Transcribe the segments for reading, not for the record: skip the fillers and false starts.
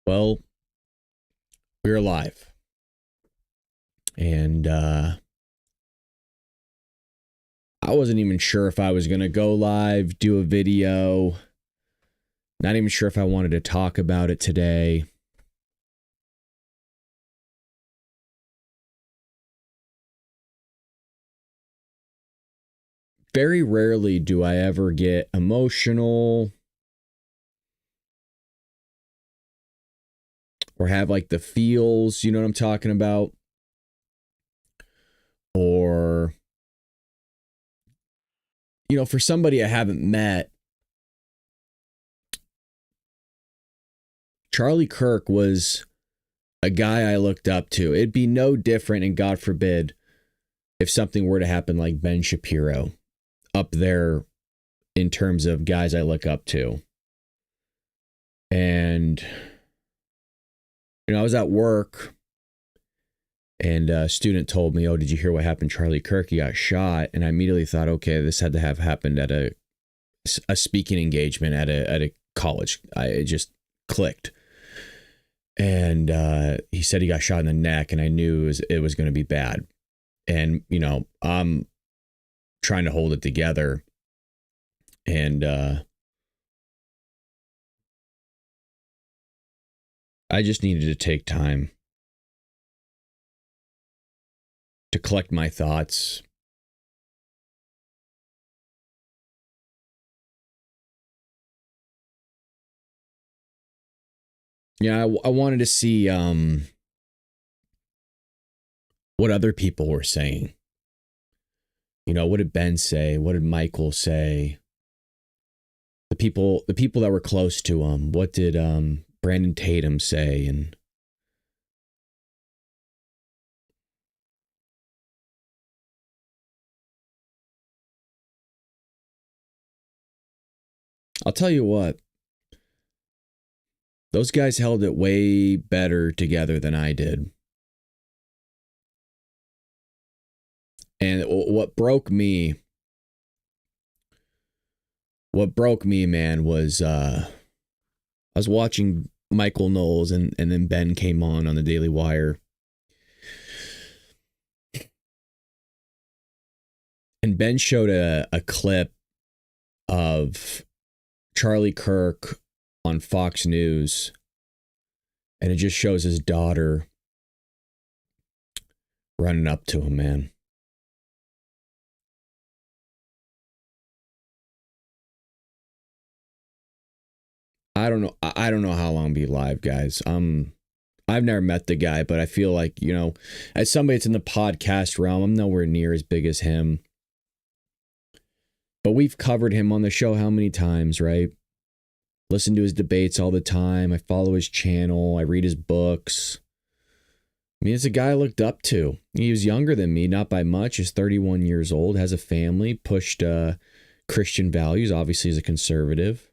Well, we're live. And I wasn't even sure if I was going to go live, do a video. Not even sure if I wanted to talk about it today. Very rarely do I ever get emotional or have like the feels, you know what I'm talking about? Or, for somebody I haven't met, Charlie Kirk was a guy I looked up to. It'd be no different, and God forbid, if something were to happen like Ben Shapiro up there in terms of guys I look up to. And, I was at work and a student told me, "Oh, did you hear what happened to Charlie Kirk? He got shot." And I immediately thought, okay, this had to have happened at a speaking engagement at a college. It just clicked. And he said he got shot in the neck, and I knew it was going to be bad. And, I'm trying to hold it together. And I just needed to take time to collect my thoughts. Yeah, I wanted to see what other people were saying. What did Ben say? What did Michael say? The people that were close to him. What did Brandon Tatum say? And I'll tell you what, those guys held it way better together than I did. And what broke me, man, was I was watching Michael Knowles and then Ben came on the Daily Wire. And Ben showed a clip of Charlie Kirk on Fox News. And it just shows his daughter running up to him, man. I don't know. I don't know how long I'll be live, guys. I've never met the guy, but I feel like, as somebody that's in the podcast realm, I'm nowhere near as big as him. But we've covered him on the show how many times, right? Listen to his debates all the time. I follow his channel. I read his books. I mean, it's a guy I looked up to. He was younger than me, not by much. He's 31 years old, has a family, pushed Christian values, obviously is a conservative.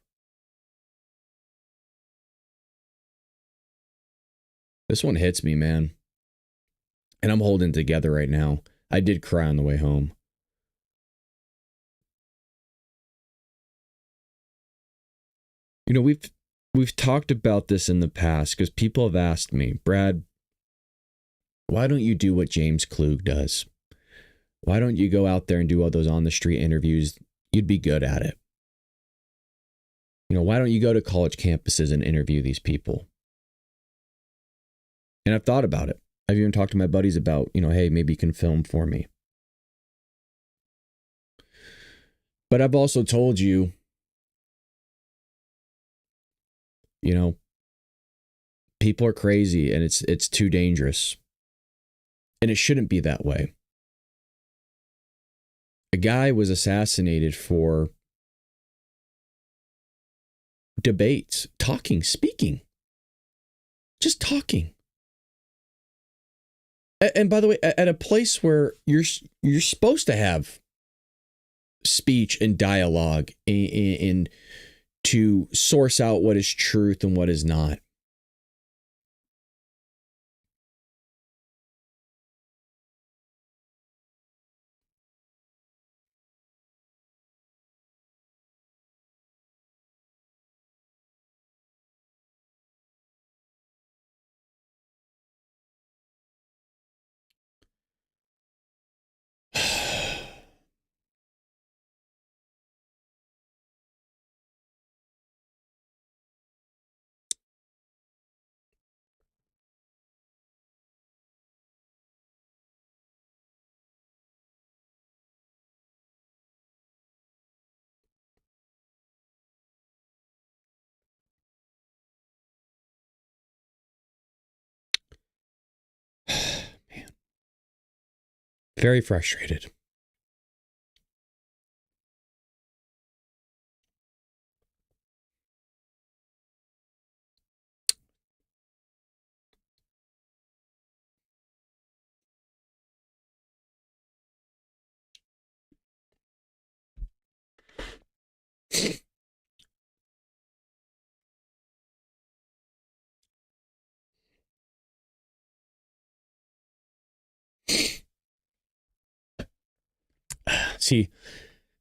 This one hits me, man. And I'm holding it together right now. I did cry on the way home. We've talked about this in the past because people have asked me, Brad, why don't you do what James Klug does? Why don't you go out there and do all those on the street interviews? You'd be good at it. Why don't you go to college campuses and interview these people? And I've thought about it. I've even talked to my buddies about, hey, maybe you can film for me. But I've also told you, people are crazy and it's too dangerous. And it shouldn't be that way. A guy was assassinated for debates, speaking, just talking. And by the way, at a place where you're supposed to have speech and dialogue and to source out what is truth and what is not. Very frustrated. See,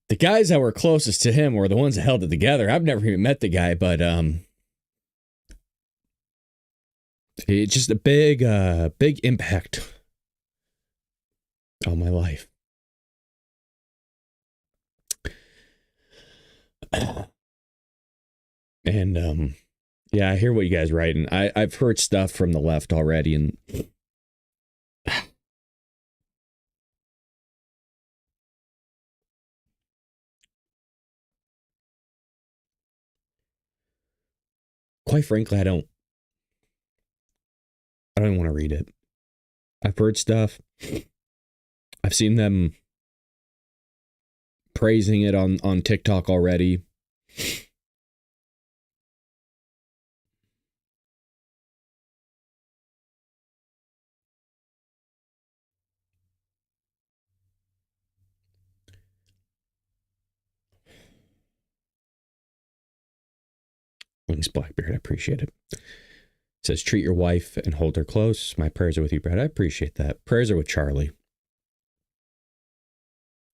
the guys that were closest to him were the ones that held it together. I've never even met the guy, but it's just a big impact on my life. And yeah, I hear what you guys write, and I've heard stuff from the left already, and quite frankly, I don't even want to read it. I've heard stuff. I've seen them praising it on TikTok already. Thanks, Blackbeard. I appreciate it. It says, treat your wife and hold her close. My prayers are with you, Brad. I appreciate that. Prayers are with Charlie.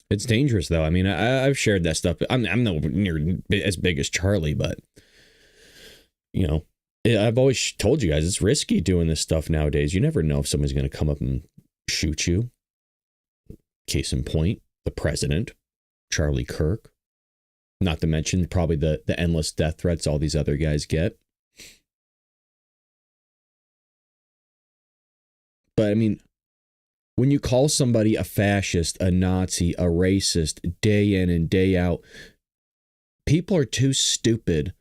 It's dangerous, though. I mean, I've shared that stuff. I'm nowhere near as big as Charlie, but, you know, I've always told you guys it's risky doing this stuff nowadays. You never know if somebody's going to come up and shoot you. Case in point, the president, Charlie Kirk. Not to mention probably the endless death threats all these other guys get. But I mean, when you call somebody a fascist, a Nazi, a racist, day in and day out, people are too stupid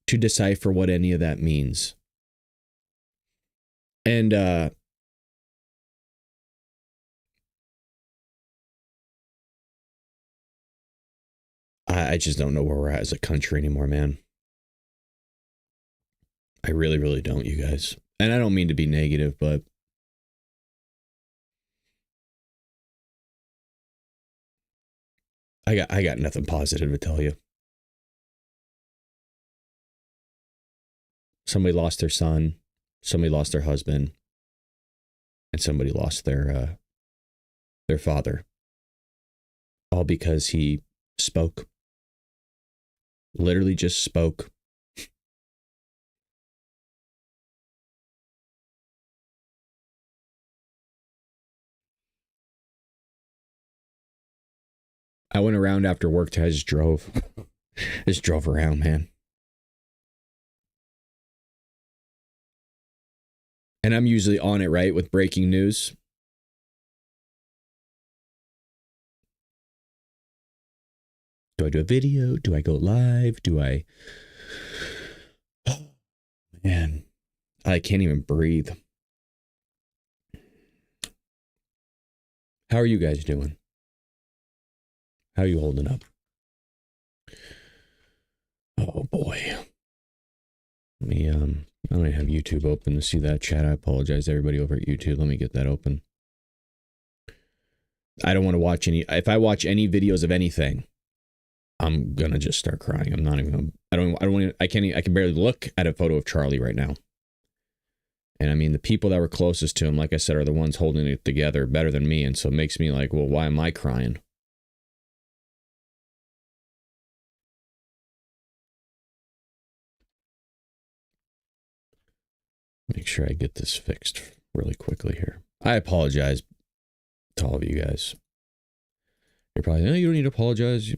to decipher what any of that means. And I just don't know where we're at as a country anymore, man. I really, really don't, you guys. And I don't mean to be negative, but I got nothing positive to tell you. Somebody lost their son, somebody lost their husband, and somebody lost their father. All because he spoke. Literally just spoke. I went around after work. I just drove. Just drove around, man. And I'm usually on it, right, with breaking news. Do I do a video? Do I go live? Do I... Oh, man, I can't even breathe. How are you guys doing? How are you holding up? Oh boy. Let me I don't have YouTube open to see that chat. I apologize to everybody over at YouTube. Let me get that open. I don't want to watch any. If I watch any videos of anything, I'm gonna just start crying. I'm not even. I don't want to. I can't. I can barely look at a photo of Charlie right now. And I mean, the people that were closest to him, like I said, are the ones holding it together better than me. And so it makes me like, well, why am I crying? Make sure I get this fixed really quickly here. I apologize to all of you guys. You're probably, you don't need to apologize.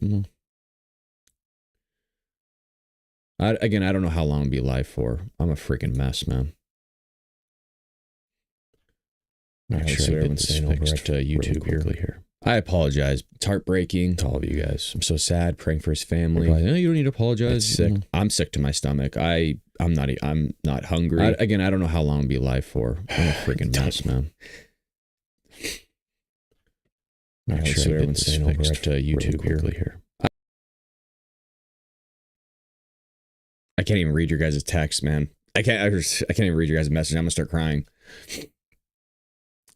Again, I don't know how long I'll be alive for. I'm a freaking mess, man. Make sure I get this fixed over at YouTube here. I apologize. It's heartbreaking to all of you guys. I'm so sad. Praying for his family. Probably, you don't need to apologize. Sick. I'm sick to my stomach. I'm not hungry. Again, I don't know how long I'll be alive for. I'm a freaking mess, man. Not sure what everyone's saying over at YouTube here. I can't even read your guys' text, man. I can't even read your guys' message. I'm gonna start crying.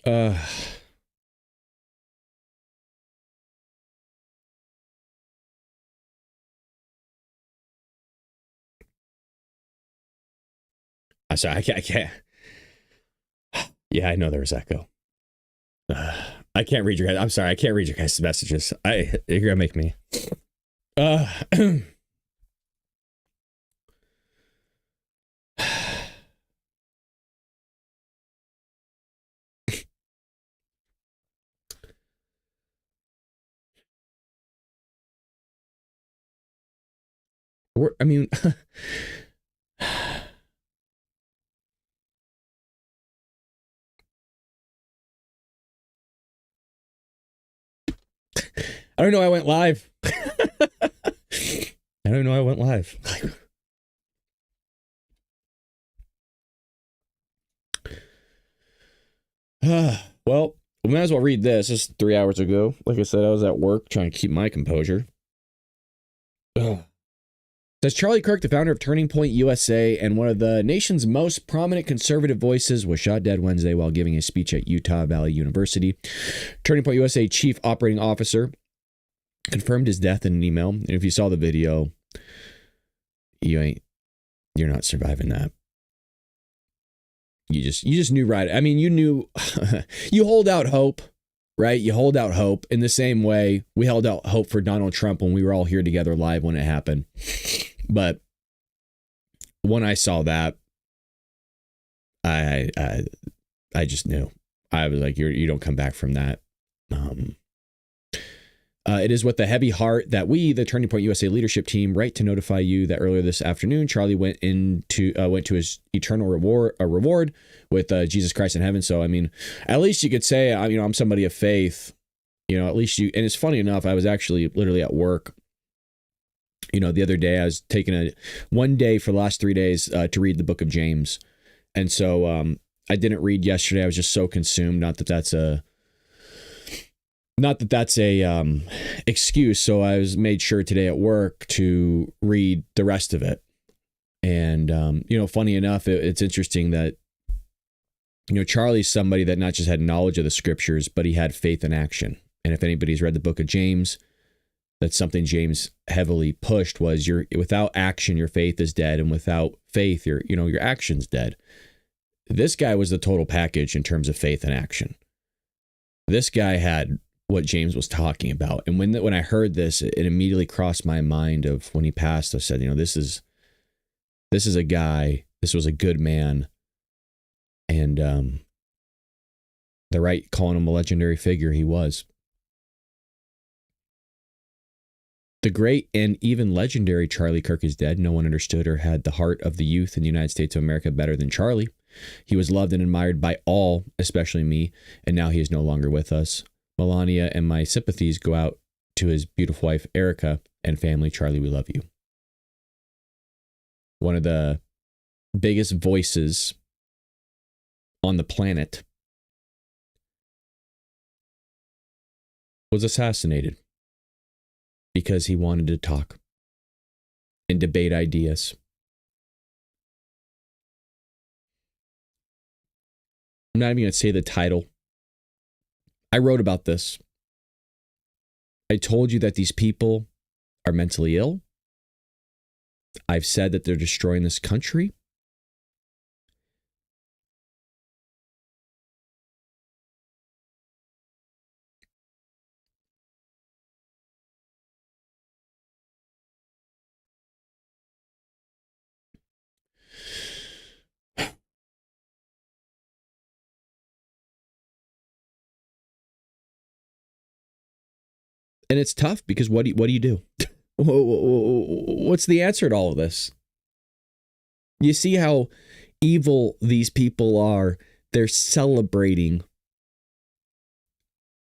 I'm sorry, I can't. Yeah, I know there was echo. I can't read your guys. I'm sorry, I can't read your guys' messages. You're gonna make me. I mean, I don't know. I went live. I don't know. I went live. Well, we might as well read this. This is 3 hours ago. Like I said, I was at work trying to keep my composure. Says Charlie Kirk, the founder of Turning Point USA and one of the nation's most prominent conservative voices, was shot dead Wednesday while giving a speech at Utah Valley University. Turning Point USA chief operating officer confirmed his death in an email. And if you saw the video, you're not surviving that. You just knew right. I mean, you knew. You hold out hope, right? You hold out hope in the same way we held out hope for Donald Trump when we were all here together live when it happened. But when I saw that, I just knew. I was like, you don't come back from that. It is with a heavy heart that we, the Turning Point USA leadership team, write to notify you that earlier this afternoon, Charlie went to his eternal reward with Jesus Christ in heaven. So, I mean, at least you could say, I'm somebody of faith. At least you. And it's funny enough, I was actually literally at work. The other day I was taking one day for the last 3 days to read the book of James, and so I didn't read yesterday. I was just so consumed. Not that that's a excuse. So I was made sure today at work to read the rest of it. And, funny enough, it's interesting that, Charlie's somebody that not just had knowledge of the scriptures, but he had faith in action. And if anybody's read the book of James, that's something James heavily pushed was without action, your faith is dead. And without faith, your action's dead. This guy was the total package in terms of faith and action. This guy had what James was talking about. And when I heard this, it immediately crossed my mind of when he passed. I said, this is a guy, this was a good man. And the right calling him a legendary figure, he was. The great and even legendary Charlie Kirk is dead. No one understood or had the heart of the youth in the United States of America better than Charlie. He was loved and admired by all, especially me, and now he is no longer with us. Melania and my sympathies go out to his beautiful wife, Erica, and family. Charlie, we love you. One of the biggest voices on the planet was assassinated because he wanted to talk and debate ideas. I'm not even going to say the title. I wrote about this. I told you that these people are mentally ill. I've said that they're destroying this country. And it's tough because what do you do? What's the answer to all of this? You see how evil these people are. They're celebrating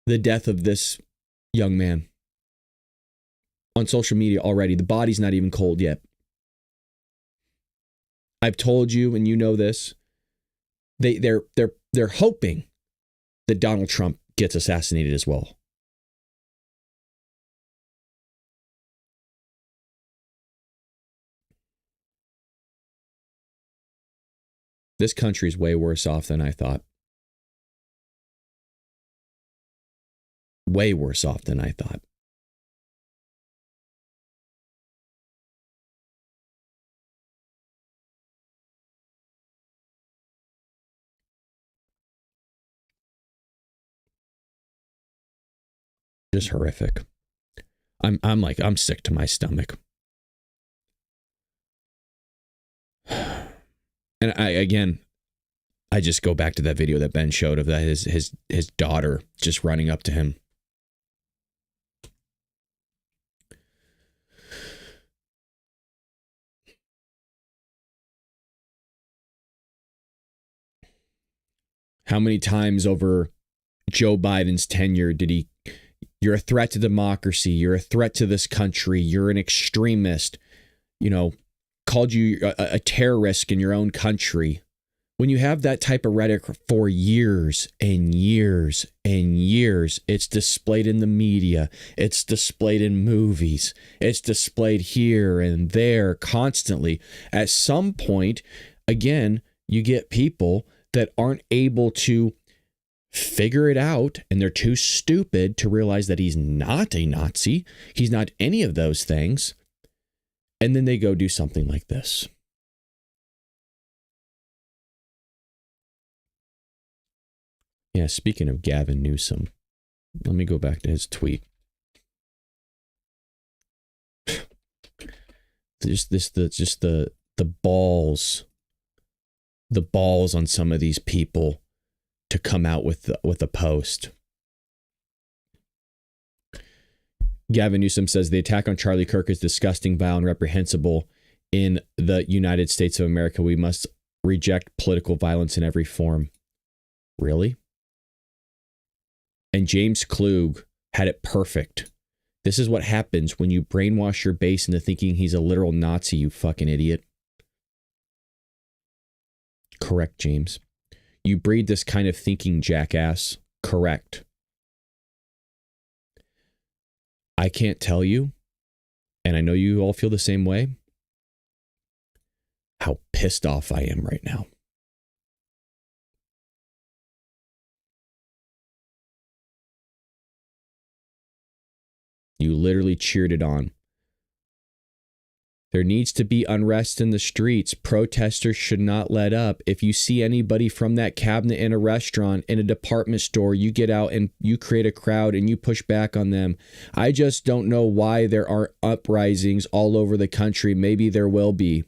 the death of this young man on social media already. The body's not even cold yet. I've told you, and you know this. They're hoping that Donald Trump gets assassinated as well. This country's way worse off than I thought. Way worse off than I thought. Just horrific. I'm sick to my stomach. And I just go back to that video that Ben showed of that his daughter just running up to him. How many times over Joe Biden's tenure did he, you're a threat to democracy, you're a threat to this country, you're an extremist, called you a terrorist in your own country. When you have that type of rhetoric for years and years and years, it's displayed in the media, it's displayed in movies, it's displayed here and there constantly. At some point, again, you get people that aren't able to figure it out, and they're too stupid to realize that he's not a Nazi, he's not any of those things, and then they go do something like this. Yeah, speaking of Gavin Newsom, let me go back to his tweet. Just the balls on some of these people to come out with a post. Gavin Newsom says the attack on Charlie Kirk is disgusting, vile, and reprehensible in the United States of America. We must reject political violence in every form. Really? And James Klug had it perfect. This is what happens when you brainwash your base into thinking he's a literal Nazi, you fucking idiot. Correct, James. You breed this kind of thinking, jackass. Correct. I can't tell you, and I know you all feel the same way, how pissed off I am right now. You literally cheered it on. There needs to be unrest in the streets. Protesters should not let up. If you see anybody from that cabinet in a restaurant, in a department store, you get out and you create a crowd and you push back on them. I just don't know why there aren't uprisings all over the country. Maybe there will be.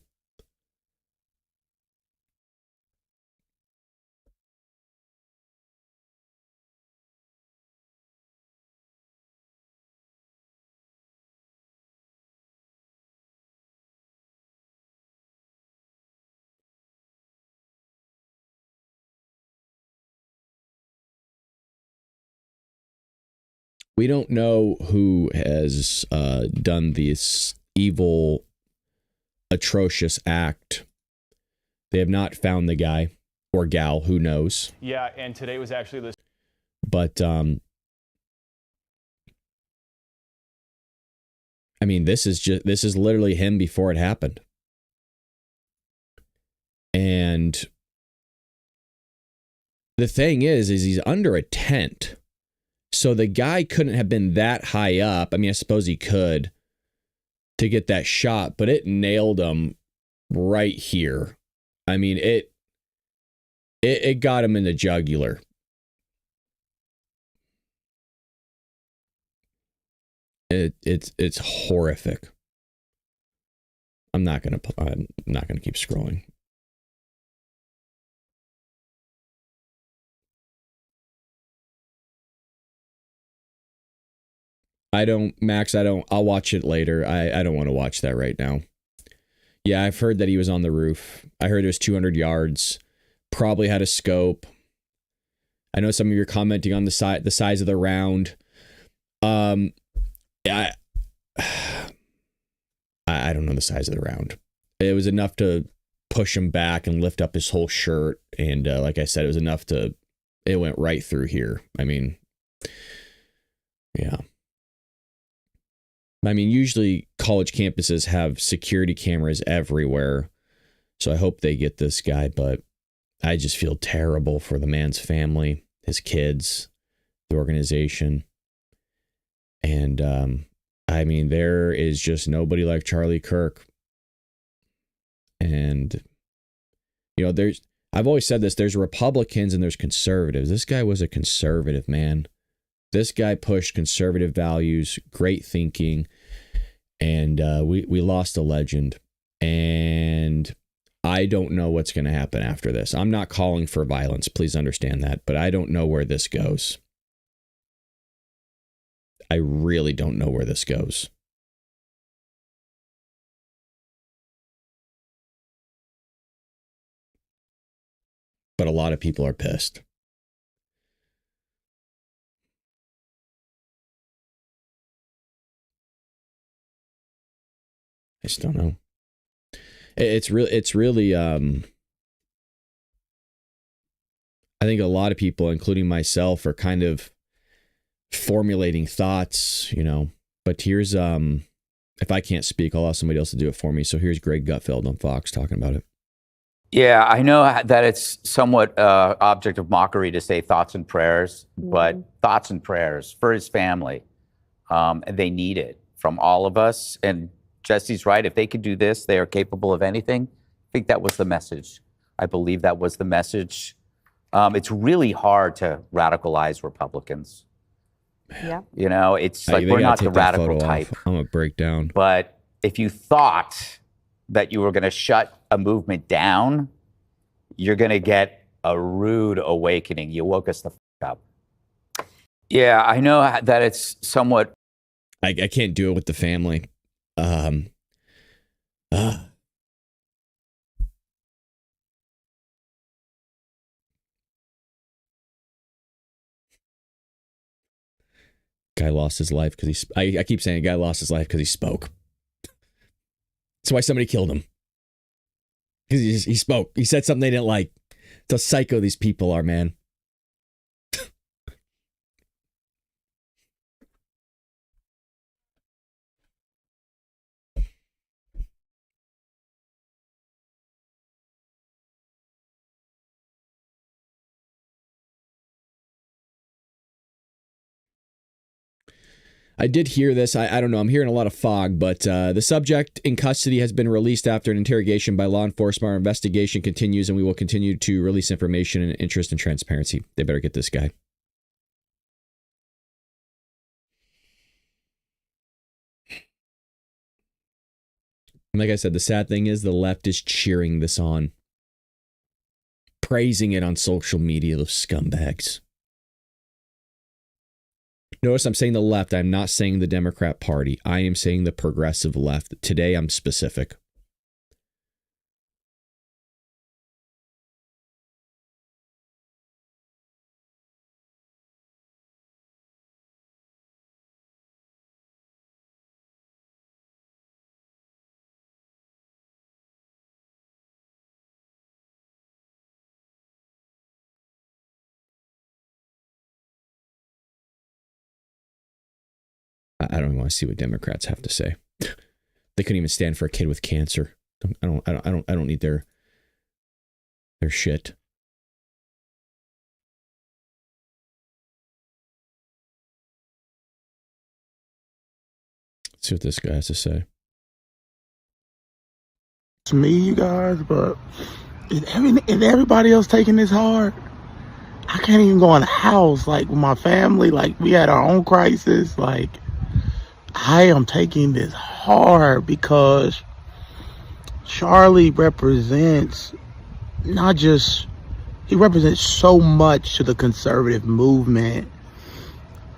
We don't know who has done this evil, atrocious act. They have not found the guy or gal. Who knows? Yeah, and today was actually this. But I mean, this is literally him before it happened, and the thing is he's under a tent. So the guy couldn't have been that high up. I mean, I suppose he could to get that shot, but it nailed him right here. I mean, it got him in the jugular. It's horrific. I'm not gonna keep scrolling. I'll watch it later. I don't want to watch that right now. Yeah, I've heard that he was on the roof. I heard it was 200 yards. Probably had a scope. I know some of you are commenting on the size of the round. I don't know the size of the round. It was enough to push him back and lift up his whole shirt. And like I said, it was enough it went right through here. I mean, yeah. I mean, usually college campuses have security cameras everywhere. So I hope they get this guy, but I just feel terrible for the man's family, his kids, the organization. And I mean, there is just nobody like Charlie Kirk. And, you know, I've always said this, there's Republicans and there's conservatives. This guy was a conservative, man. This guy pushed conservative values, great thinking, and we lost a legend. And I don't know what's going to happen after this. I'm not calling for violence, please understand that, but I don't know where this goes. I really don't know where this goes. But a lot of people are pissed. I just don't know. It's really I think a lot of people, including myself, are kind of formulating thoughts, you know. But here's if I can't speak, I'll ask somebody else to do it for me. So here's Greg Gutfeld on Fox talking about it. Yeah, I know that it's somewhat object of mockery to say thoughts and prayers, but thoughts and prayers for his family. They need it from all of us. And Jesse's right. If they could do this, they are capable of anything. I think that was the message. I believe that was the message. It's really hard to radicalize Republicans. Yeah. You know, it's like we're not the radical type. I'm going to break down. But if you thought that you were going to shut a movement down, you're going to get a rude awakening. You woke us the up. Yeah, I know that it's somewhat. I can't do it with the family. Guy lost his life because I keep saying a guy lost his life because he spoke. That's why somebody killed him. Because he spoke. He said something they didn't like. It's how psycho these people are, man. I did hear this. I don't know. I'm hearing a lot of fog, but the subject in custody has been released after an interrogation by law enforcement. Our investigation continues, and we will continue to release information in interest and transparency. They better get this guy. And like I said, the sad thing is the left is cheering this on, praising it on social media, those scumbags. Notice I'm saying the left. I'm not saying the Democrat Party. I am saying the progressive left. Today, I'm specific. I don't even want to see what Democrats have to say. They couldn't even stand for a kid with cancer. I don't need their shit. Let's see what this guy has to say. It's me, you guys, but is everybody else taking this hard? I can't even go in the house, like, with my family. Like, we had our own crisis. Like, I am taking this hard because Charlie represents he represents so much to the conservative movement.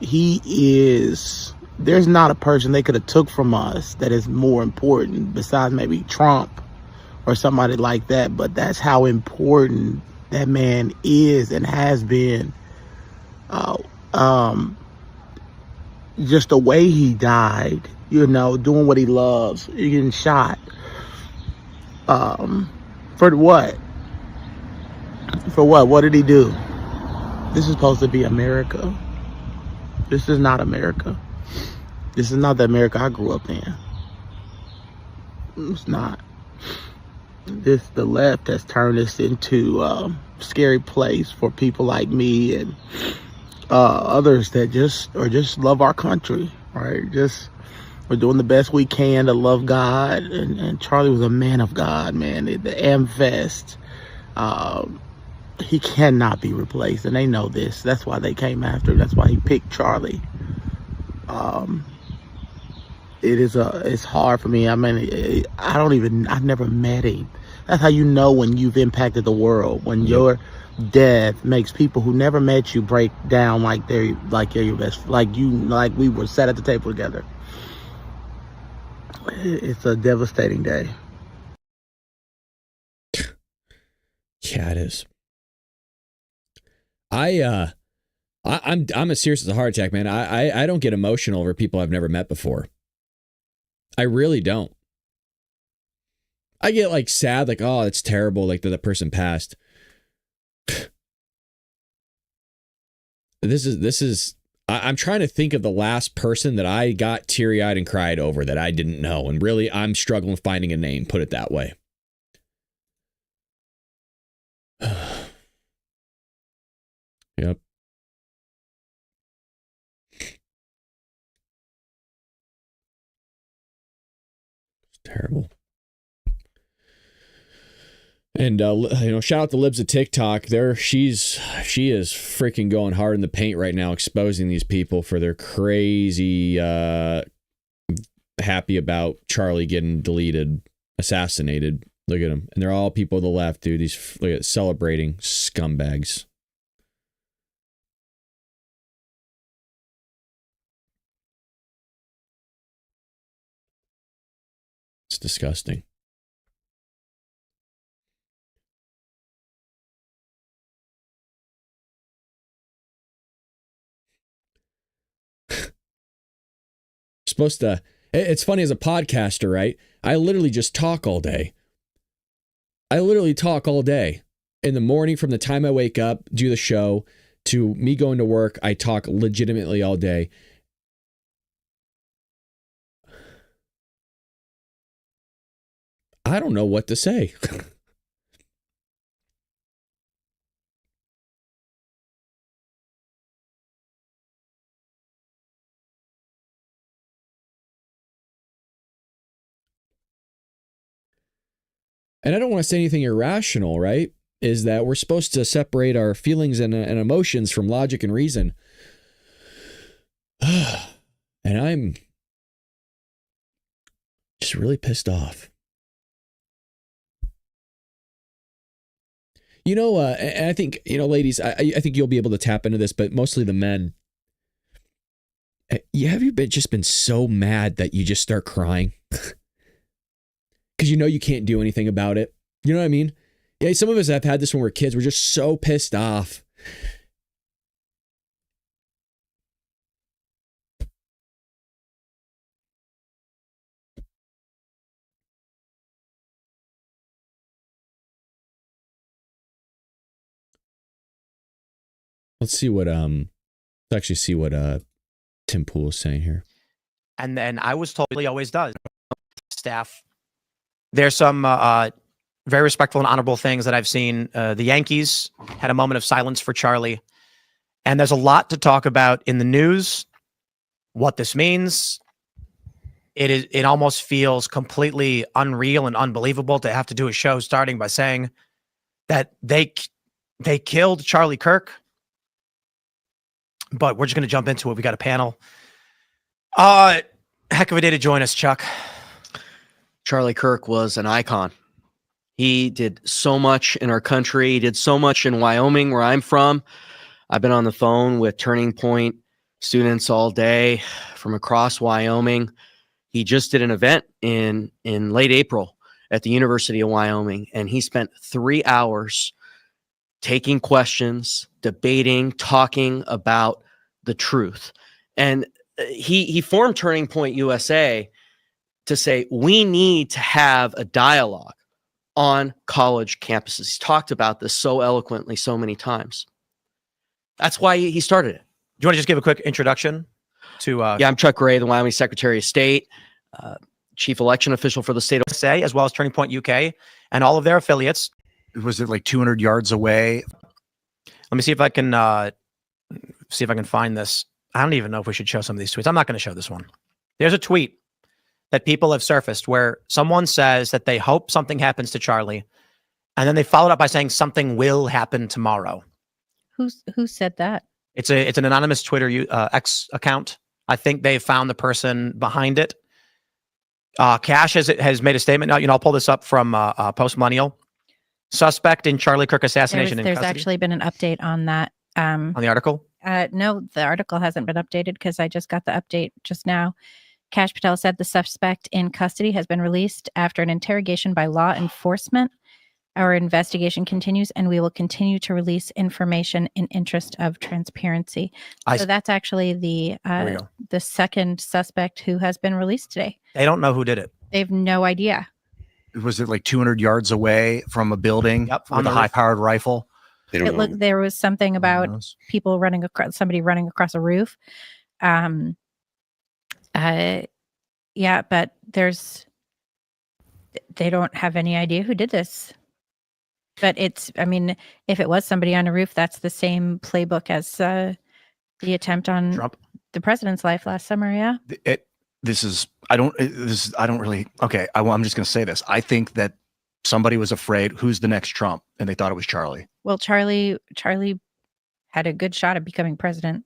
There's not a person they could have took from us that is more important besides maybe Trump or somebody like that. But that's how important that man is and has been. Just the way he died, you know, doing what he loves, getting shot. For what? For what? What did he do? This is supposed to be America. This is not America. This is not the America I grew up in. It's not. The left has turned this into scary place for people like me and others that just love our country, right? We're doing the best we can to love God, and Charlie was a man of God, man. The AmFest, he cannot be replaced, and they know this. That's why they came after him. That's why he picked Charlie. It's hard for me. I mean, I've never met him. That's how you know when you've impacted the world, when your death makes people who never met you break down like you're your best, like we were sat at the table together. It's a devastating day. Yeah, it is. I'm as serious as a heart attack, man. I don't get emotional over people I've never met before. I really don't. I get like sad, like, oh, it's terrible, like that the person passed. I'm trying to think of the last person that I got teary-eyed and cried over that I didn't know. And really, I'm struggling finding a name, put it that way. Yep. It's terrible. And shout out to Libs of TikTok. She is freaking going hard in the paint right now, exposing these people for their crazy happy about Charlie getting deleted, assassinated. Look at them, and they're all people to the left, dude. These look at celebrating scumbags. It's disgusting. Supposed to, it's funny as a podcaster, right? I literally just talk all day. I literally talk all day. In the morning, from the time I wake up, do the show, to me going to work, I talk legitimately all day. I don't know what to say. And I don't want to say anything irrational, right? Is that we're supposed to separate our feelings and emotions from logic and reason. And I'm just really pissed off. And I think, ladies, I think you'll be able to tap into this, but mostly the men. Have you just been so mad that you just start crying? Because you can't do anything about it. You know what I mean? Yeah, some of us have had this when we're kids. We're just so pissed off. Let's see what Tim Pool is saying here. And then I was told he always does. Staff. There's some very respectful and honorable things that I've seen. The Yankees had a moment of silence for Charlie. And there's a lot to talk about in the news, what this means. It almost feels completely unreal and unbelievable to have to do a show starting by saying that they killed Charlie Kirk. But we're just going to jump into it. We got a panel. Heck of a day to join us, Chuck. Charlie Kirk was an icon. He did so much in our country. He did so much in Wyoming, where I'm from. I've been on the phone with Turning Point students all day from across Wyoming. He just did an event in late April at the University of Wyoming, and he spent 3 hours taking questions, debating, talking about the truth. And he formed Turning Point USA to say, we need to have a dialogue on college campuses. He's talked about this so eloquently so many times. That's why he started it. Do you want to just give a quick introduction to... Yeah, I'm Chuck Gray, the Wyoming Secretary of State, chief election official for the state of USA, as well as Turning Point UK and all of their affiliates. Was it like 200 yards away? Let me see if I can find this. I don't even know if we should show some of these tweets. I'm not going to show this one. There's a tweet that people have surfaced where someone says that they hope something happens to Charlie, and then they followed up by saying something will happen tomorrow. Who said that? It's an anonymous Twitter X account. I think they found the person behind it. Cash has made a statement. Now, I'll pull this up from Post Millennial. Suspect in Charlie Kirk assassination. There's actually been an update on that. On the article? No, the article hasn't been updated because I just got the update just now. Cash Patel said the suspect in custody has been released after an interrogation by law enforcement. Our investigation continues, and we will continue to release information in interest of transparency. So that's actually the second suspect who has been released today. They don't know who did it. They have no idea. Was it like 200 yards away from a building with a high-powered rifle? They don't know. There was something about people somebody running across a roof. Yeah, but they don't have any idea who did this. But if it was somebody on a roof, that's the same playbook as the attempt on Trump, the president's life last summer. Yeah. I'm just going to say this. I think that somebody was afraid who's the next Trump, and they thought it was Charlie. Well, Charlie had a good shot at becoming president.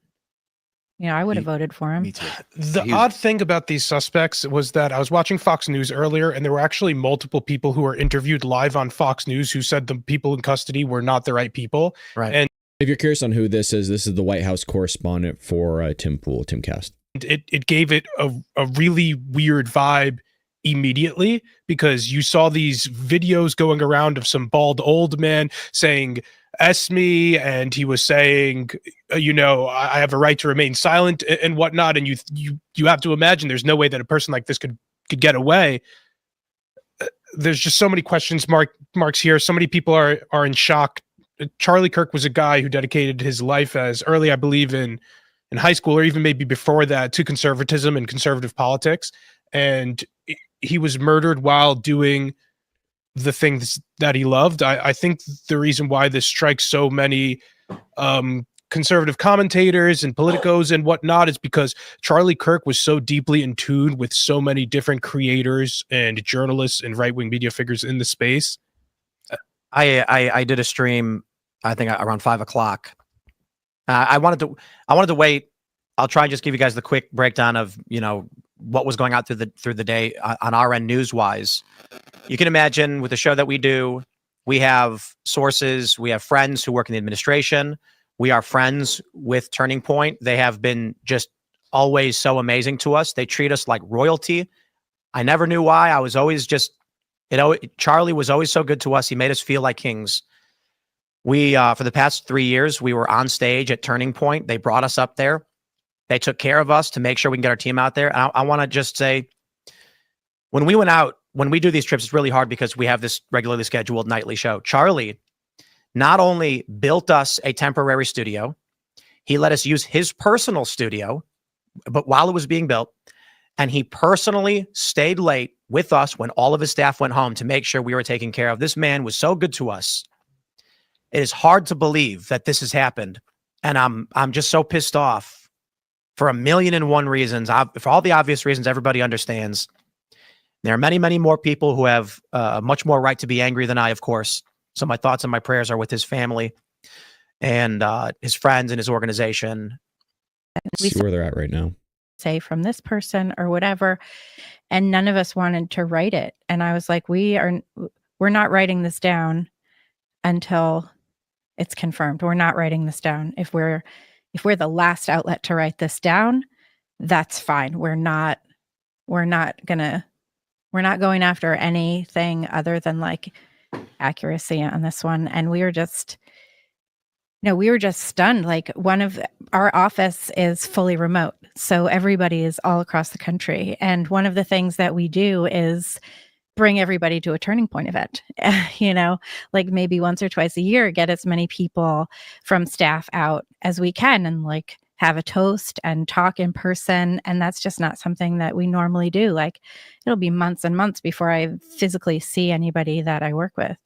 I would have voted for him. Me too. The odd thing about these suspects was that I was watching Fox News earlier, and there were actually multiple people who were interviewed live on Fox News who said the people in custody were not the right people. Right. And if you're curious on who this is the White House correspondent for Tim Cast. It gave it a really weird vibe immediately, because you saw these videos going around of some bald old man saying, "S me," and he was saying, I have a right to remain silent and whatnot. And you have to imagine there's no way that a person like this could get away. There's just so many questions marks here. So many people are in shock. Charlie Kirk was a guy who dedicated his life as early, I believe, in high school, or even maybe before that, to conservatism and conservative politics. And he was murdered while doing the things that he loved. I think the reason why this strikes so many conservative commentators and politicos and whatnot is because Charlie Kirk was so deeply in tune with so many different creators and journalists and right-wing media figures in the space. I did a stream, I think around 5:00. I wanted to wait. I'll try and just give you guys the quick breakdown of what was going on through the day on our end news wise. You can imagine with the show that we do, we have sources, we have friends who work in the administration. We are friends with Turning Point. They have been just always so amazing to us. They treat us like royalty. I never knew why. I was always just, Charlie was always so good to us. He made us feel like kings. We, for the past 3 years, we were on stage at Turning Point. They brought us up there. They took care of us to make sure we can get our team out there. And I want to just say, when we went out, when we do these trips, it's really hard because we have this regularly scheduled nightly show. Charlie not only built us a temporary studio, he let us use his personal studio, but while it was being built, and he personally stayed late with us when all of his staff went home to make sure we were taken care of. This man was so good to us. It is hard to believe that this has happened. And I'm just so pissed off for 1,000,001 reasons. For all the obvious reasons everybody understands. There are many, many more people who have much more right to be angry than I, of course. So my thoughts and my prayers are with his family and his friends and his organization. See where they're at right now. Say from this person or whatever, and none of us wanted to write it. And I was like, we're not writing this down until it's confirmed. We're not writing this down. If we're the last outlet to write this down, that's fine. We're not going after anything other than like accuracy on this one. And we were just stunned. Like, one of our office is fully remote. So everybody is all across the country. And one of the things that we do is bring everybody to a Turning Point event, like maybe once or twice a year, get as many people from staff out as we can and like have a toast and talk in person. And that's just not something that we normally do. Like, it'll be months and months before I physically see anybody that I work with.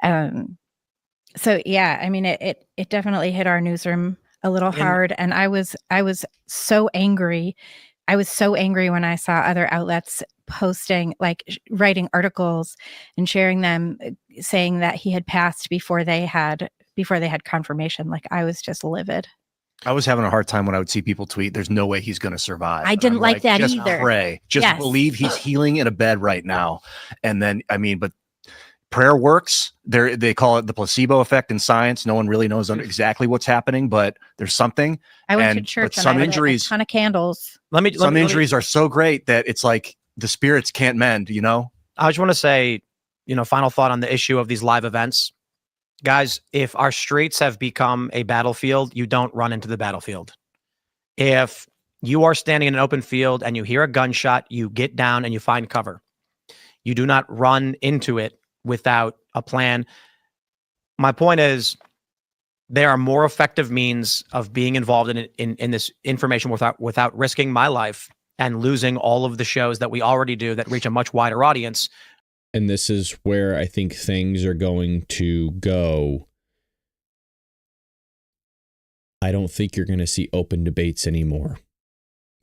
So yeah, I mean, it definitely hit our newsroom a little hard, and I was so angry. I was so angry when I saw other outlets posting, like writing articles and sharing them, saying that he had passed before they had confirmation. Like, I was just livid. I was having a hard time when I would see people tweet, "There's no way he's going to survive." I And didn't I'm like that just either. Pray, just Yes. believe he's healing in a bed right now. And then, I mean, but prayer works. They call it the placebo effect in science. No one really knows exactly what's happening, but there's something. I went to church and some I lit injuries, a ton of candles. some injuries are so great that it's like the spirits can't mend. You know. I just want to say, final thought on the issue of these live events. Guys, if our streets have become a battlefield, you don't run into the battlefield. If you are standing in an open field and you hear a gunshot, you get down and you find cover. You do not run into it without a plan. My point is, there are more effective means of being involved in this information without risking my life and losing all of the shows that we already do that reach a much wider audience. And this is where I think things are going to go. I don't think you're going to see open debates anymore.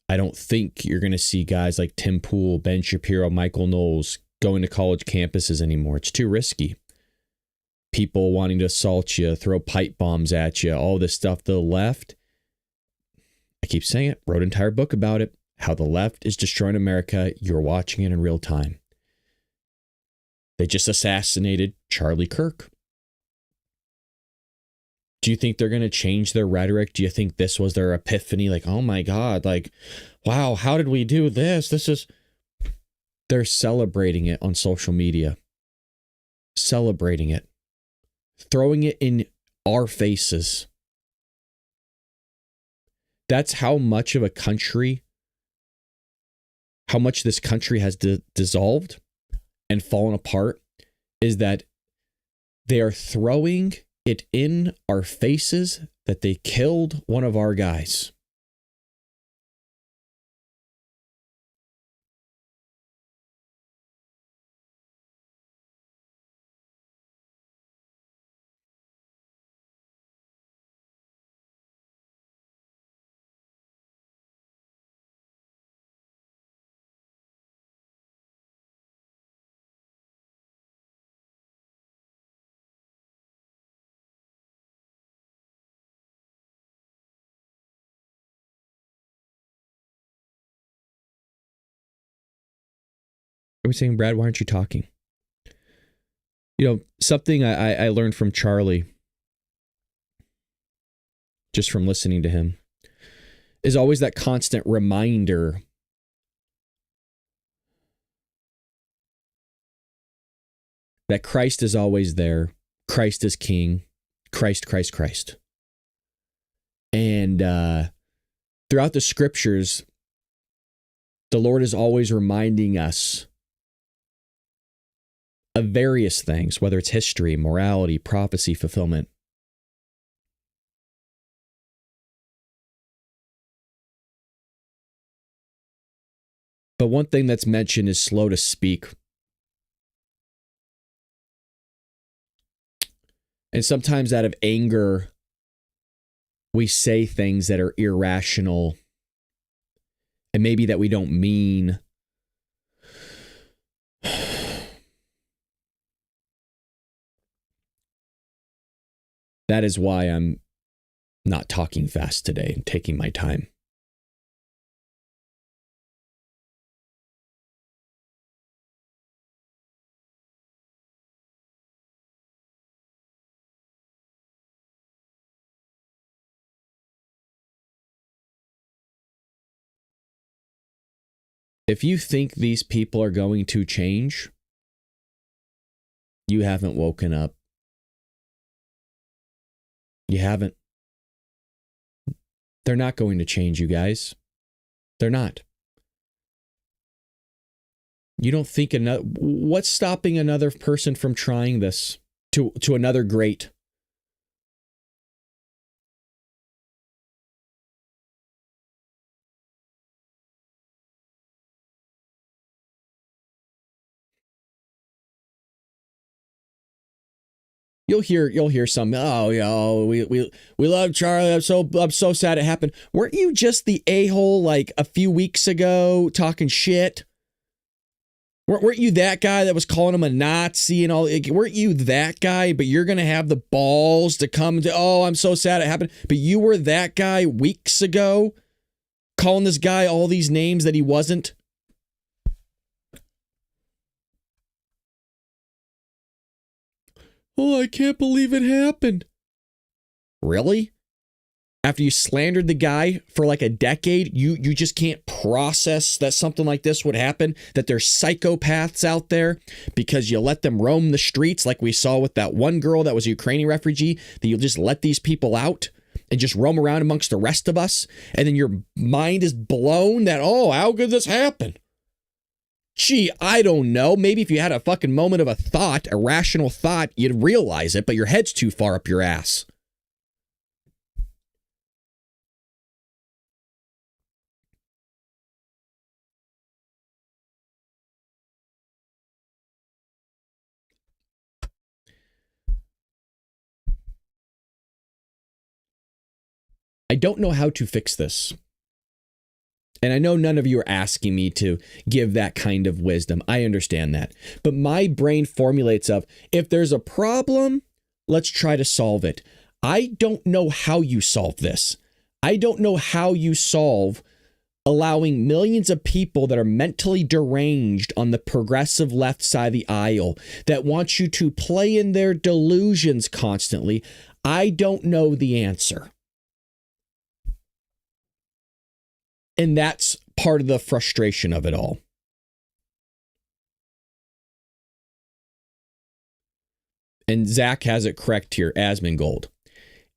I don't think you're going to see guys like Tim Pool, Ben Shapiro, Michael Knowles going to college campuses anymore. It's too risky. People wanting to assault you, throw pipe bombs at you, all this stuff. The left, I keep saying it, wrote an entire book about it, how the left is destroying America. You're watching it in real time. They just assassinated Charlie Kirk. Do you think they're going to change their rhetoric? Do you think this was their epiphany? Like, oh my God, like, wow, how did we do this? They're celebrating it on social media. Celebrating it. Throwing it in our faces. That's how much of a country, how much this country has dissolved and fallen apart, is that they are throwing it in our faces that they killed one of our guys. I was saying, Brad, why aren't you talking? Something I learned from Charlie, just from listening to him, is always that constant reminder that Christ is always there. Christ is King. Christ, Christ, Christ. And throughout the scriptures, the Lord is always reminding us of various things, whether it's history, morality, prophecy, fulfillment. But one thing that's mentioned is slow to speak. And sometimes out of anger, we say things that are irrational and maybe that we don't mean. That is why I'm not talking fast today and taking my time. If you think these people are going to change, you haven't woken up. You haven't. They're not going to change, you guys. They're not. You don't think what's stopping another person from trying this to another great? You'll hear some, oh yeah, we love Charlie. I'm so sad it happened. Weren't you just the a-hole like a few weeks ago talking shit? Weren't you that guy that was calling him a Nazi and all? Weren't you that guy? But you're gonna have the balls to come to, oh, I'm so sad it happened. But you were that guy weeks ago, calling this guy all these names that he wasn't. Oh, I can't believe it happened. Really? After you slandered the guy for like a decade, you just can't process that something like this would happen, that there's psychopaths out there because you let them roam the streets like we saw with that one girl that was a Ukrainian refugee, that you'll just let these people out and just roam around amongst the rest of us, and then your mind is blown that, oh, how could this happen? Gee, I don't know. Maybe if you had a fucking moment of a thought, a rational thought, you'd realize it, but your head's too far up your ass. I don't know how to fix this. And I know none of you are asking me to give that kind of wisdom. I understand that. But my brain formulates of, if there's a problem, let's try to solve it. I don't know how you solve this. I don't know how you solve allowing millions of people that are mentally deranged on the progressive left side of the aisle that want you to play in their delusions constantly. I don't know the answer. And that's part of the frustration of it all. And Zach has it correct here, Asmongold.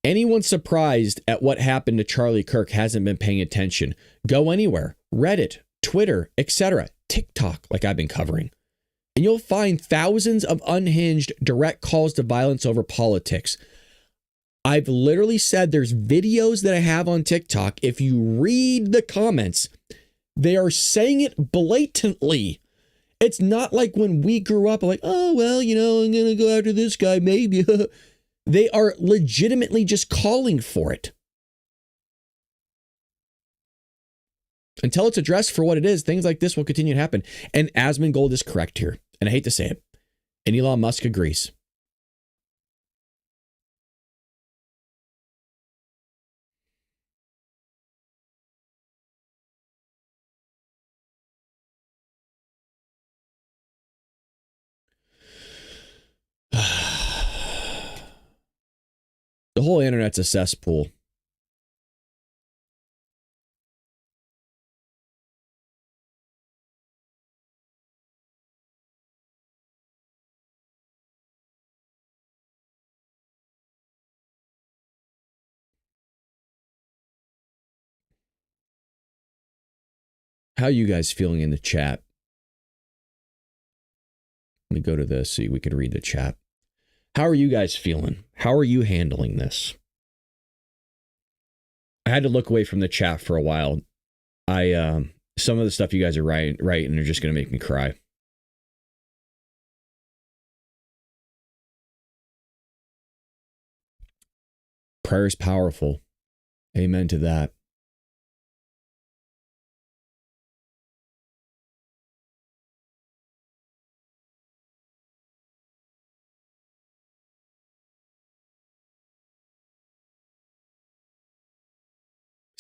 Anyone surprised at what happened to Charlie Kirk hasn't been paying attention. Go anywhere, Reddit, Twitter, etc., TikTok, like I've been covering. And you'll find thousands of unhinged direct calls to violence over politics. I've literally said there's videos that I have on TikTok. If you read the comments, they are saying it blatantly. It's not like when we grew up, like, oh, well, you know, I'm going to go after this guy, maybe. They are legitimately just calling for it. Until it's addressed for what it is, things like this will continue to happen. And Asmongold is correct here. And I hate to say it. And Elon Musk agrees. The whole internet's a cesspool. How are you guys feeling in the chat? Let me go to this so we can read the chat. How are you guys feeling? How are you handling this? I had to look away from the chat for a while. Some of the stuff you guys are writing are just going to make me cry. Prayer is powerful. Amen to that.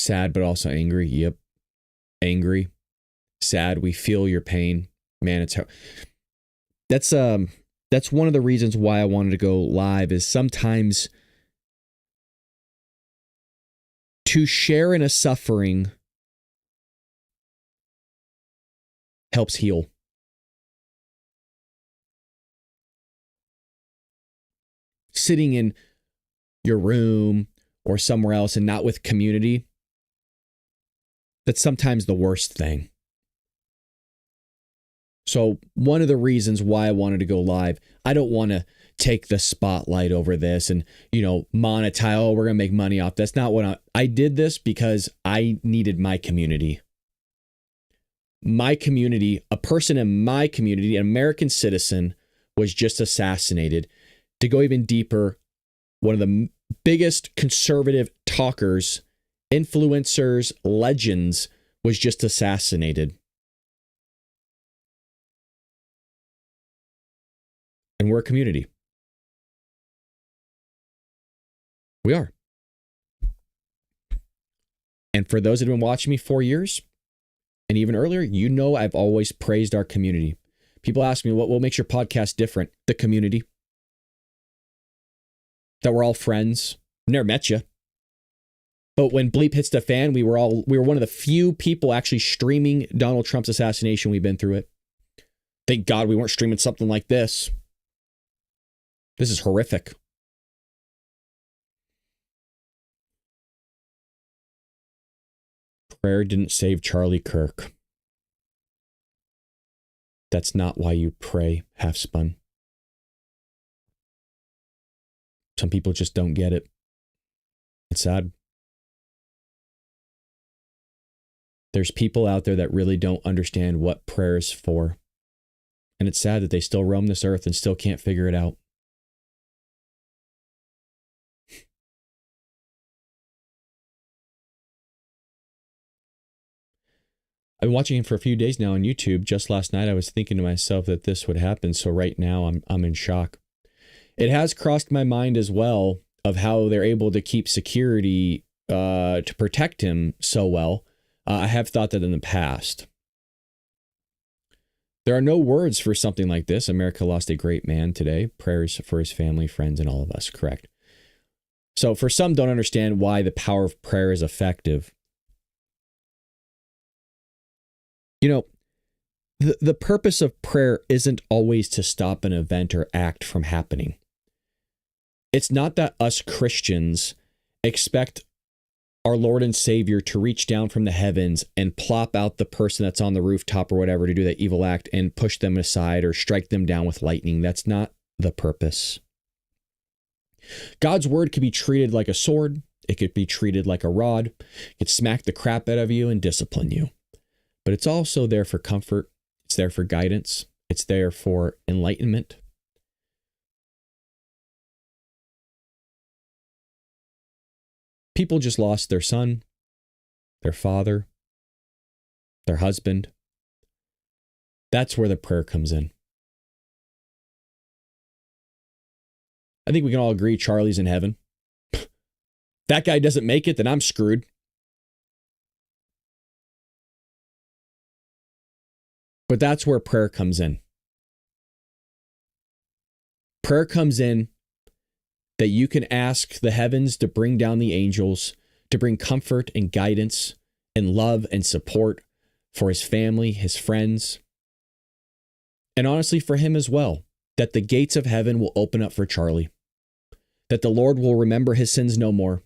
Sad, but also angry. Yep. Angry. Sad. We feel your pain. Man, that's one of the reasons why I wanted to go live, is sometimes to share in a suffering helps heal. Sitting in your room or somewhere else and not with community, that's sometimes the worst thing. So one of the reasons why I wanted to go live, I don't want to take the spotlight over this and, monetize, oh, we're going to make money off. That's not what I did this because I needed my community. My community, a person in my community, an American citizen, was just assassinated. To go even deeper, one of the biggest conservative talkers, influencers, legends was just assassinated. And we're a community. We are. And for those that have been watching me 4 years and even earlier, you know I've always praised our community. People ask me, what makes your podcast different? The community. That we're all friends. Never met you. But when bleep hits the fan, we were one of the few people actually streaming Donald Trump's assassination. We've been through it. Thank God we weren't streaming something like this. This is horrific. Prayer didn't save Charlie Kirk. That's not why you pray, half spun. Some people just don't get it. It's sad. There's people out there that really don't understand what prayer is for. And it's sad that they still roam this earth and still can't figure it out. I've been watching him for a few days now on YouTube. Just last night, I was thinking to myself that this would happen. So right now, I'm in shock. It has crossed my mind as well of how they're able to keep security to protect him so well. I have thought that in the past. There are no words for something like this. America lost a great man today. Prayers for his family, friends, and all of us. Correct. So for some don't understand why the power of prayer is effective. You know, the purpose of prayer isn't always to stop an event or act from happening. It's not that us Christians expect our Lord and Savior to reach down from the heavens and plop out the person that's on the rooftop or whatever to do that evil act and push them aside or strike them down with lightning. That's not the purpose. God's word could be treated like a sword. It could be treated like a rod. It could smack the crap out of you and discipline you. But it's also there for comfort. It's there for guidance. It's there for enlightenment. People just lost their son, their father, their husband. That's where the prayer comes in. I think we can all agree Charlie's in heaven. That guy doesn't make it, then I'm screwed. But that's where prayer comes in. Prayer comes in that you can ask the heavens to bring down the angels, to bring comfort and guidance and love and support for his family, his friends, and honestly for him as well, that the gates of heaven will open up for Charlie, that the Lord will remember his sins no more,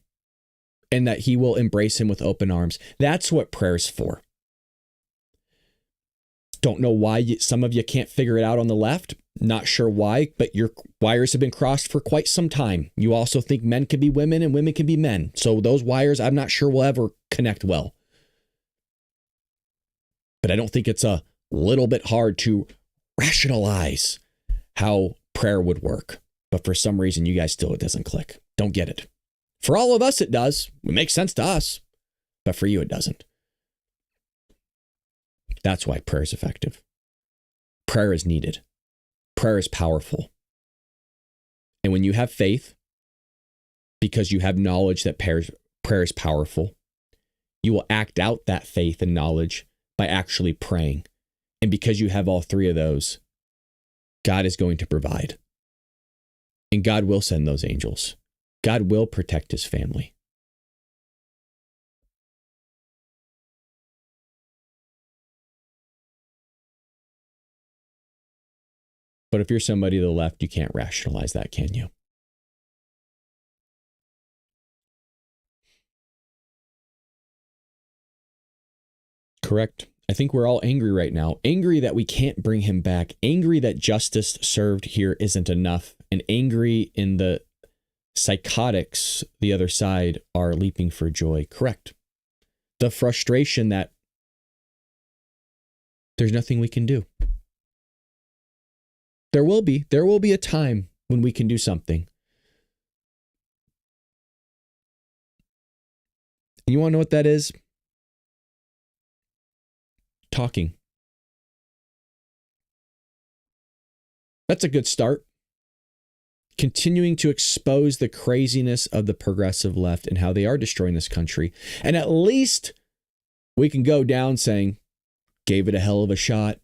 and that he will embrace him with open arms. That's what prayer's for. Don't know why some of you can't figure it out on the left. Not sure why, but your wires have been crossed for quite some time. You also think men can be women and women can be men. So those wires, I'm not sure will ever connect well. But I don't think it's a little bit hard to rationalize how prayer would work. But for some reason, you guys still, it doesn't click. Don't get it. For all of us, it does. It makes sense to us. But for you, it doesn't. That's why prayer is effective. Prayer is needed. Prayer is powerful. And when you have faith, because you have knowledge that prayer is powerful, you will act out that faith and knowledge by actually praying. And because you have all three of those, God is going to provide. And God will send those angels. God will protect his family. But if you're somebody to the left, you can't rationalize that, can you? Correct. I think we're all angry right now. Angry that we can't bring him back. Angry that justice served here isn't enough. And angry in the psychotics, the other side, are leaping for joy. Correct. The frustration that there's nothing we can do. There will be a time when we can do something. And you want to know what that is? Talking. That's a good start. Continuing to expose the craziness of the progressive left and how they are destroying this country. And at least we can go down saying, gave it a hell of a shot.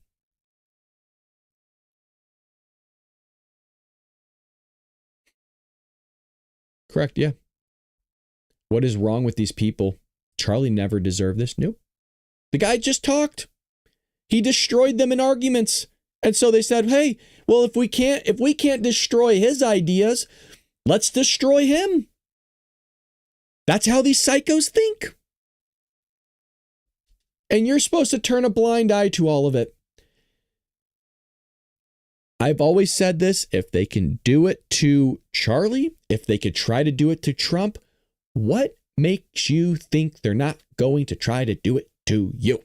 Correct, yeah. What is wrong with these people? Charlie never deserved this. Nope. The guy just talked. He destroyed them in arguments. And so they said, hey, well, if we can't destroy his ideas, let's destroy him. That's how these psychos think. And you're supposed to turn a blind eye to all of it. I've always said this, if they can do it to Charlie, if they could try to do it to Trump, what makes you think they're not going to try to do it to you?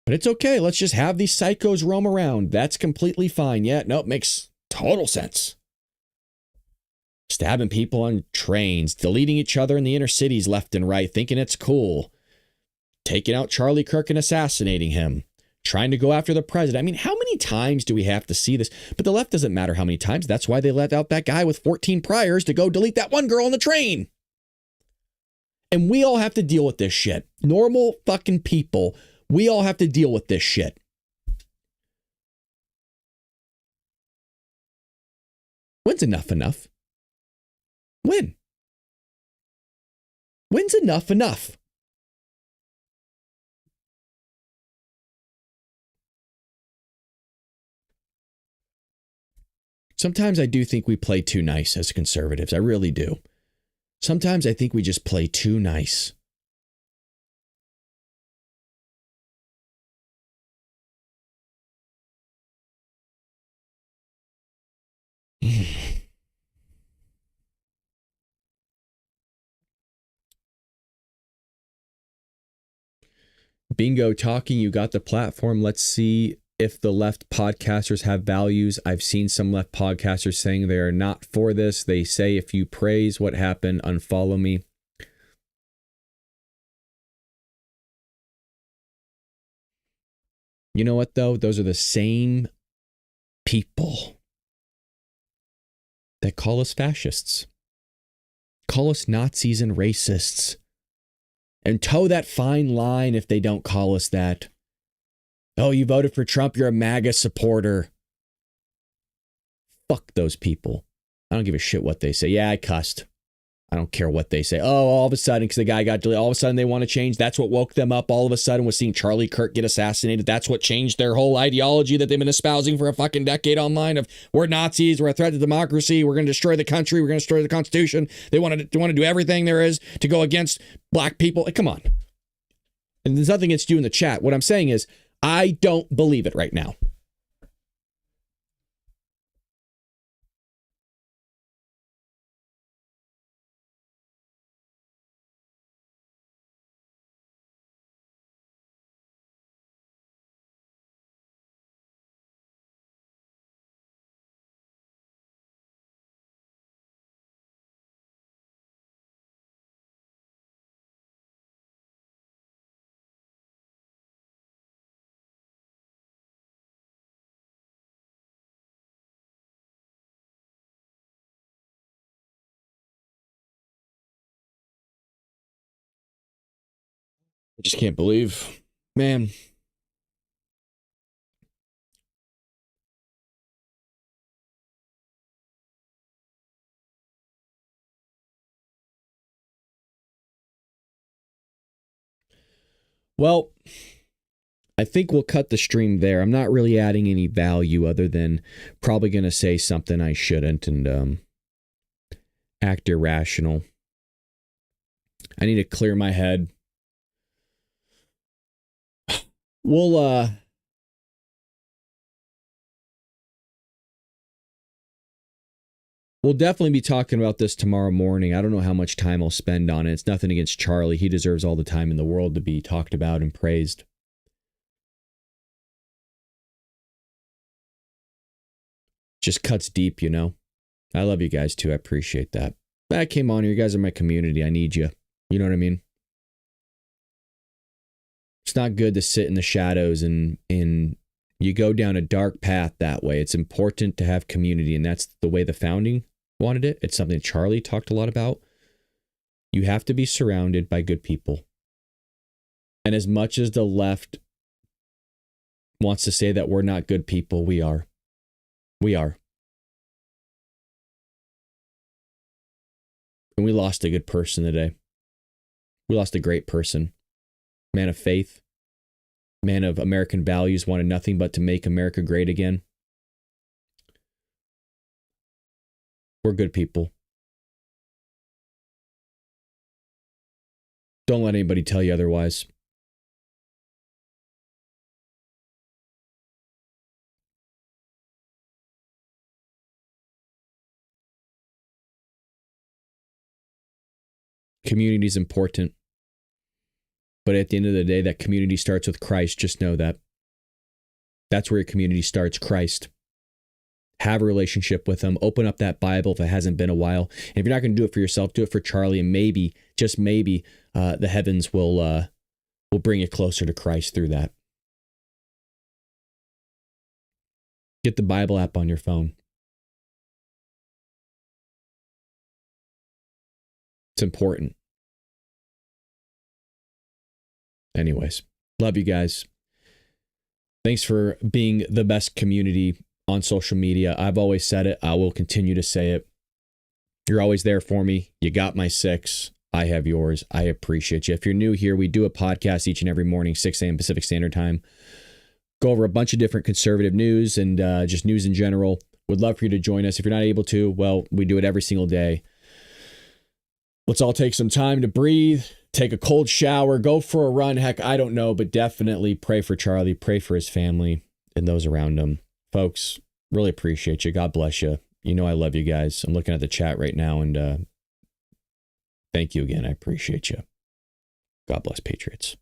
But it's okay. Let's just have these psychos roam around. That's completely fine. Yeah, no, it makes total sense. Stabbing people on trains, deleting each other in the inner cities left and right, thinking it's cool. Taking out Charlie Kirk and assassinating him. Trying to go after the president. I mean, how many times do we have to see this? But the left doesn't matter how many times. That's why they let out that guy with 14 priors to go delete that one girl on the train. And we all have to deal with this shit. Normal fucking people. We all have to deal with this shit. When's enough enough? When? When's enough enough? Sometimes I do think we play too nice as conservatives. I really do. Sometimes I think we just play too nice. Bingo talking, you got the platform. Let's see if the left podcasters have values. I've seen some left podcasters saying they are not for this. They say if you praise what happened, unfollow me. You know what, though? Those are the same people that call us fascists, call us Nazis and racists, and toe that fine line if they don't call us that. Oh, you voted for Trump, you're a MAGA supporter. Fuck those people. I don't give a shit what they say. Yeah, I cussed. I don't care what they say. Oh, all of a sudden, because the guy got deleted, all of a sudden they want to change. That's what woke them up. All of a sudden was seeing Charlie Kirk get assassinated. That's what changed their whole ideology that they've been espousing for a fucking decade online of we're Nazis, we're a threat to democracy, we're going to destroy the country, we're going to destroy the Constitution. They want to do everything there is to go against black people. Like, come on. And there's nothing against you in the chat. What I'm saying is, I don't believe it right now. I just can't believe, man. Well, I think we'll cut the stream there. I'm not really adding any value other than probably going to say something I shouldn't and act irrational. I need to clear my head. We'll definitely be talking about this tomorrow morning. I don't know how much time I'll spend on it. It's nothing against Charlie. He deserves all the time in the world to be talked about and praised. just cuts deep, you know. I love you guys too. I appreciate that. I came on here. You guys are my community. I need you. You know what I mean? It's not good to sit in the shadows and you go down a dark path that way. It's important to have community, and that's the way the founding wanted it. It's something Charlie talked a lot about. You have to be surrounded by good people. And as much as the left wants to say that we're not good people, we are. We are. And we lost a good person today. We lost a great person. Man of faith. Man of American values, wanted nothing but to make America great again. We're good people. Don't let anybody tell you otherwise. Community is important. But at the end of the day, that community starts with Christ. Just know that. That's where your community starts, Christ. Have a relationship with him. Open up that Bible if it hasn't been a while. And if you're not going to do it for yourself, do it for Charlie. And maybe, just maybe, the heavens will bring you closer to Christ through that. Get the Bible app on your phone. It's important. Anyways, love you guys. Thanks for being the best community on social media. I've always said it. I will continue to say it. You're always there for me. You got my 6. I have yours. I appreciate you. If you're new here, we do a podcast each and every morning, 6 a.m. Pacific Standard Time. Go over a bunch of different conservative news and just news in general. Would love for you to join us. If you're not able to, well, we do it every single day. Let's all take some time to breathe, take a cold shower, go for a run. Heck, I don't know, but definitely pray for Charlie, pray for his family and those around him. Folks, really appreciate you. God bless you. You know I love you guys. I'm looking at the chat right now, and thank you again. I appreciate you. God bless Patriots.